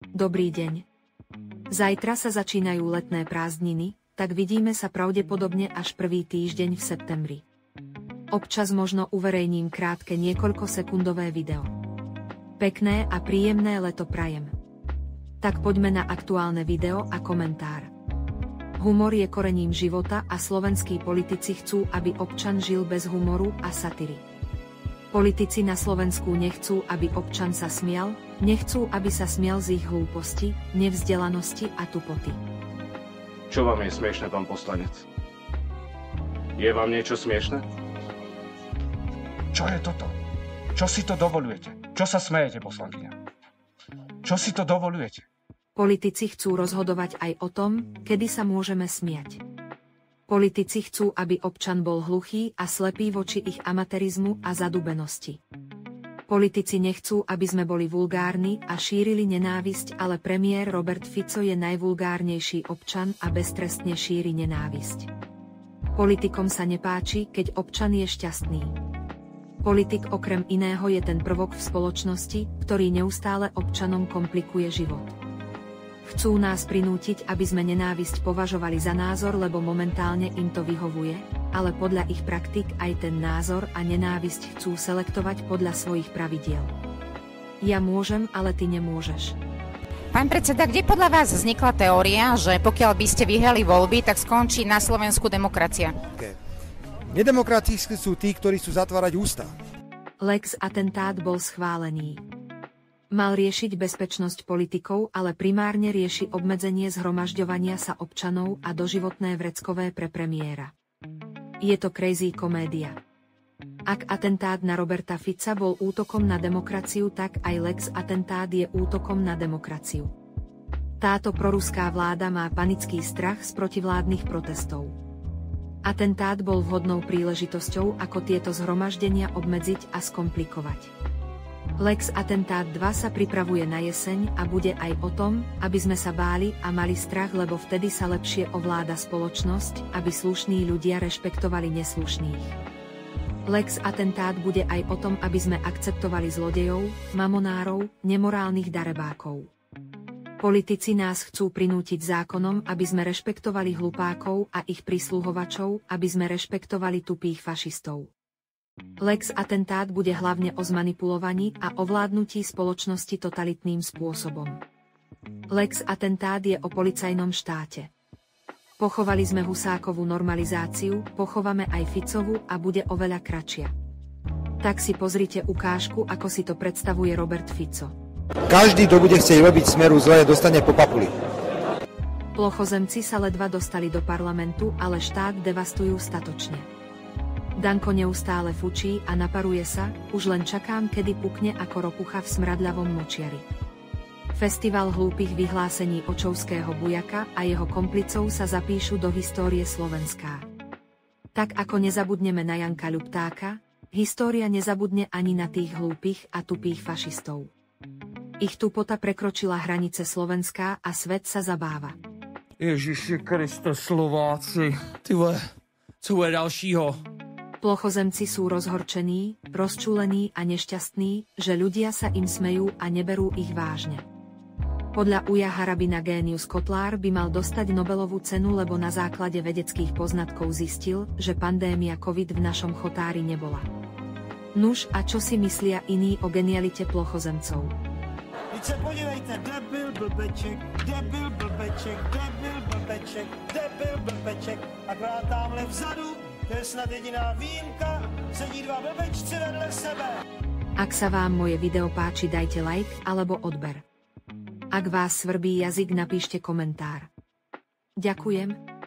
Dobrý deň. Zajtra sa začínajú letné prázdniny, tak vidíme sa pravdepodobne až prvý týždeň v septembri. Občas možno uverejním krátke niekoľkosekundové video. Pekné a príjemné leto prajem. Tak poďme na aktuálne video a komentár. Humor je korením života a slovenskí politici chcú, aby občan žil bez humoru a satíry. Politici na Slovensku nechcú, aby občan sa smial, nechcú, aby sa smial z ich hlúposti, nevzdelanosti a tupoty. Čo vám je smiešne, pán poslanec? Je vám niečo smiešne? Čo je toto? Čo si to dovolujete? Čo sa smejete, poslankyňa? Čo si to dovolujete? Politici chcú rozhodovať aj o tom, kedy sa môžeme smiať. Politici chcú, aby občan bol hluchý a slepý voči ich amatérizmu a zadubenosti. Politici nechcú, aby sme boli vulgárni a šírili nenávisť, ale premiér Robert Fico je najvulgárnejší občan a beztrestne šíri nenávisť. Politikom sa nepáči, keď občan je šťastný. Politik okrem iného je ten prvok v spoločnosti, ktorý neustále občanom komplikuje život. Chcú nás prinútiť, aby sme nenávisť považovali za názor, lebo momentálne im to vyhovuje, ale podľa ich praktik aj ten názor a nenávisť chcú selektovať podľa svojich pravidiel. Ja môžem, ale ty nemôžeš. Pán predseda, kde podľa vás vznikla teória, že pokiaľ by ste vyhrali voľby, tak skončí na Slovensku demokracia? Nedemokratickí sú tí, ktorí sú zatvárať ústa. Lex atentát bol schválený. Mal riešiť bezpečnosť politikov, ale primárne rieši obmedzenie zhromažďovania sa občanov a doživotné vreckové pre premiéra. Je to crazy komédia. Ak atentát na Roberta Fica bol útokom na demokraciu, tak aj Lex atentát je útokom na demokraciu. Táto proruská vláda má panický strach z protivládnych protestov. Atentát bol vhodnou príležitosťou, ako tieto zhromaždenia obmedziť a skomplikovať. Lex atentát 2 sa pripravuje na jeseň a bude aj o tom, aby sme sa báli a mali strach, lebo vtedy sa lepšie ovláda spoločnosť, aby slušní ľudia rešpektovali neslušných. Lex atentát bude aj o tom, aby sme akceptovali zlodejov, mamonárov, nemorálnych darebákov. Politici nás chcú prinútiť zákonom, aby sme rešpektovali hlupákov a ich prisluhovačov, aby sme rešpektovali tupých fašistov. Lex atentát bude hlavne o zmanipulovaní a ovládnutí spoločnosti totalitným spôsobom. Lex atentát je o policajnom štáte. Pochovali sme Husákovú normalizáciu, pochováme aj Ficovu a bude oveľa kratšia. Tak si pozrite ukážku, ako si to predstavuje Robert Fico. Každý, kto bude chcieť robiť Smeru zle, dostane po papuli. Plochozemci sa ledva dostali do parlamentu, ale štát devastujú statočne. Danko neustále fučí a naparuje sa, už len čakám, kedy pukne ako ropucha v smradľavom močiari. Festival hlúpych vyhlásení Očovského bujaka a jeho komplicov sa zapíšu do histórie Slovenská. Tak ako nezabudneme na Janka Ľuptáka, história nezabudne ani na tých hlúpych a tupých fašistov. Ich tupota prekročila hranice Slovenská a svet sa zabáva. Ježiši Kriste, Slováci, ty vole, co bude dalšího? Plochozemci sú rozhorčení, rozčúlení a nešťastní, že ľudia sa im smejú a neberú ich vážne. Podľa Uja Harabina génius Kotlár by mal dostať Nobelovú cenu, lebo na základe vedeckých poznatkov zistil, že pandémia COVID v našom chotári nebola. Nuž a čo si myslia iní o genialite plochozemcov? Teď se podívejte, debil blbeček, debil blbeček, debil blbeček, debil blbeček, akorát tamhle vzadu, to je snad jediná výjimka, sedí dva blbečci vedle sebe. Ak sa vám moje video páči, dajte like alebo odber. Ak vás svrbí jazyk, napíšte komentár. Ďakujem.